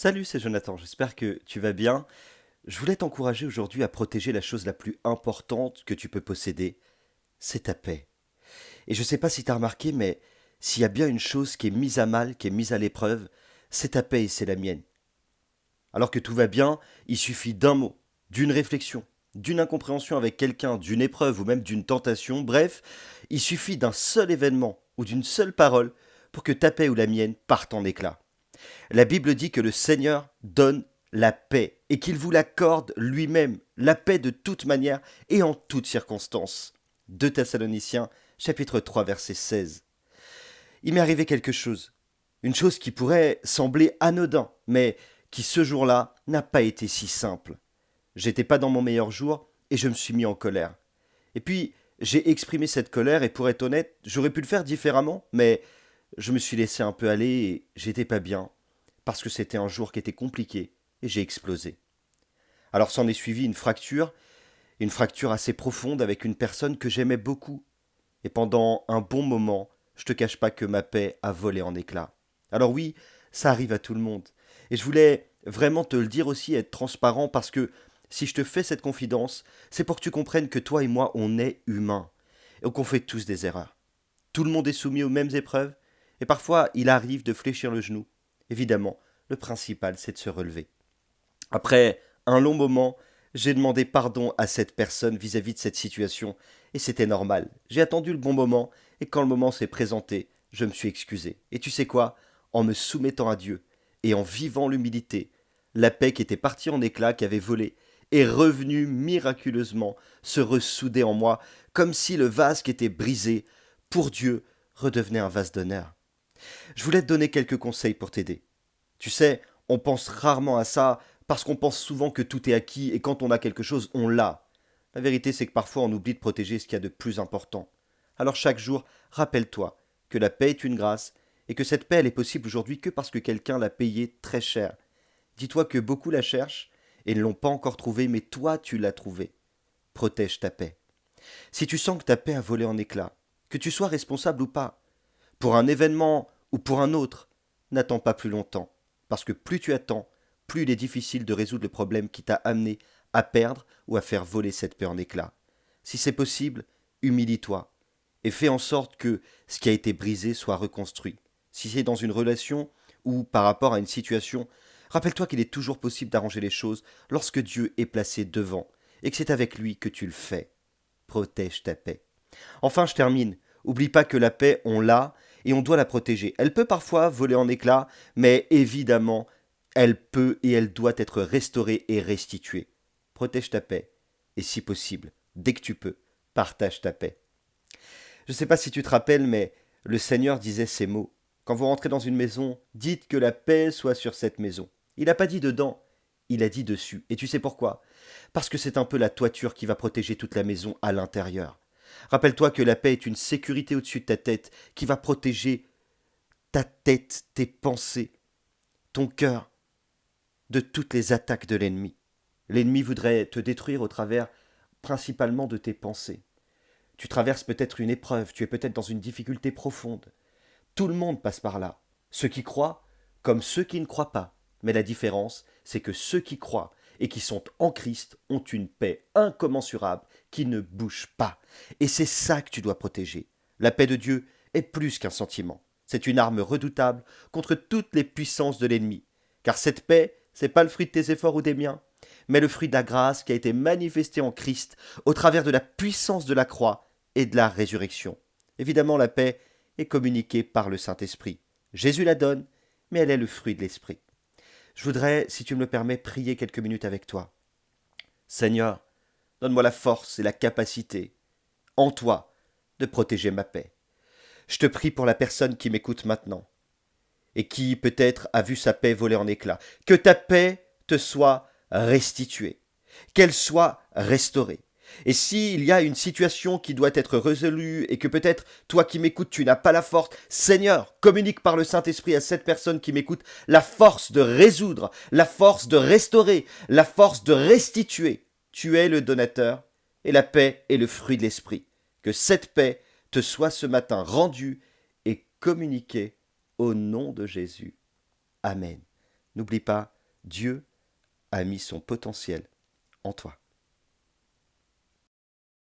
Salut, c'est Jonathan, j'espère que tu vas bien. Je voulais t'encourager aujourd'hui à protéger la chose la plus importante que tu peux posséder, c'est ta paix. Et je ne sais pas si tu as remarqué, mais s'il y a bien une chose qui est mise à mal, qui est mise à l'épreuve, c'est ta paix et c'est la mienne. Alors que tout va bien, il suffit d'un mot, d'une réflexion, d'une incompréhension avec quelqu'un, d'une épreuve ou même d'une tentation, bref, il suffit d'un seul événement ou d'une seule parole pour que ta paix ou la mienne partent en éclats. La Bible dit que le Seigneur donne la paix et qu'il vous l'accorde lui-même, la paix de toute manière et en toutes circonstances. 2 Thessaloniciens, chapitre 3, verset 16. Il m'est arrivé quelque chose, une chose qui pourrait sembler anodin, mais qui ce jour-là n'a pas été si simple. J'étais pas dans mon meilleur jour et je me suis mis en colère. Et puis, j'ai exprimé cette colère et pour être honnête, j'aurais pu le faire différemment, mais je me suis laissé un peu aller et j'étais pas bien parce que c'était un jour qui était compliqué et j'ai explosé. Alors s'en est suivi une fracture assez profonde avec une personne que j'aimais beaucoup. Et pendant un bon moment, je te cache pas que ma paix a volé en éclats. Alors oui, ça arrive à tout le monde. Et je voulais vraiment te le dire aussi, être transparent, parce que si je te fais cette confidence, c'est pour que tu comprennes que toi et moi, on est humains. Et qu'on fait tous des erreurs. Tout le monde est soumis aux mêmes épreuves, et parfois il arrive de fléchir le genou. Évidemment, le principal, c'est de se relever. Après un long moment, j'ai demandé pardon à cette personne vis-à-vis de cette situation, et c'était normal. J'ai attendu le bon moment, et quand le moment s'est présenté, je me suis excusé. Et tu sais quoi? En me soumettant à Dieu, et en vivant l'humilité, la paix qui était partie en éclats, qui avait volé, est revenue miraculeusement se ressouder en moi, comme si le vase qui était brisé, pour Dieu, redevenait un vase d'honneur. Je voulais te donner quelques conseils pour t'aider. Tu sais, on pense rarement à ça parce qu'on pense souvent que tout est acquis et quand on a quelque chose, on l'a. La vérité, c'est que parfois on oublie de protéger ce qu'il y a de plus important. Alors chaque jour, rappelle-toi que la paix est une grâce et que cette paix, elle est possible aujourd'hui que parce que quelqu'un l'a payée très cher. Dis-toi que beaucoup la cherchent et ne l'ont pas encore trouvée, mais toi, tu l'as trouvée. Protège ta paix. Si tu sens que ta paix a volé en éclats, que tu sois responsable ou pas, pour un événement ou pour un autre, n'attends pas plus longtemps, parce que plus tu attends, plus il est difficile de résoudre le problème qui t'a amené à perdre ou à faire voler cette paix en éclats. Si c'est possible, humilie-toi et fais en sorte que ce qui a été brisé soit reconstruit. Si c'est dans une relation ou par rapport à une situation, rappelle-toi qu'il est toujours possible d'arranger les choses lorsque Dieu est placé devant et que c'est avec lui que tu le fais. Protège ta paix. Enfin, je termine. Oublie pas que la paix, on l'a et on doit la protéger. Elle peut parfois voler en éclats, mais évidemment, elle peut et elle doit être restaurée et restituée. Protège ta paix et si possible, dès que tu peux, partage ta paix. Je ne sais pas si tu te rappelles, mais le Seigneur disait ces mots. Quand vous rentrez dans une maison, dites que la paix soit sur cette maison. Il n'a pas dit dedans, il a dit dessus. Et tu sais pourquoi? Parce que c'est un peu la toiture qui va protéger toute la maison à l'intérieur. Rappelle-toi que la paix est une sécurité au-dessus de ta tête qui va protéger ta tête, tes pensées, ton cœur de toutes les attaques de l'ennemi. L'ennemi voudrait te détruire au travers principalement de tes pensées. Tu traverses peut-être une épreuve, tu es peut-être dans une difficulté profonde. Tout le monde passe par là. Ceux qui croient comme ceux qui ne croient pas. Mais la différence, c'est que ceux qui croient et qui sont en Christ ont une paix incommensurable qui ne bouge pas. Et c'est ça que tu dois protéger. La paix de Dieu est plus qu'un sentiment. C'est une arme redoutable contre toutes les puissances de l'ennemi. Car cette paix, c'est pas le fruit de tes efforts ou des miens, mais le fruit de la grâce qui a été manifestée en Christ au travers de la puissance de la croix et de la résurrection. Évidemment, la paix est communiquée par le Saint-Esprit. Jésus la donne, mais elle est le fruit de l'Esprit. Je voudrais, si tu me le permets, prier quelques minutes avec toi. Seigneur, donne-moi la force et la capacité, en toi, de protéger ma paix. Je te prie pour la personne qui m'écoute maintenant, et qui peut-être a vu sa paix voler en éclats. Que ta paix te soit restituée, qu'elle soit restaurée. Et s'il y a une situation qui doit être résolue et que peut-être toi qui m'écoutes, tu n'as pas la force, Seigneur, communique par le Saint-Esprit à cette personne qui m'écoute la force de résoudre, la force de restaurer, la force de restituer. Tu es le donateur et la paix est le fruit de l'Esprit. Que cette paix te soit ce matin rendue et communiquée au nom de Jésus. Amen. N'oublie pas, Dieu a mis son potentiel en toi.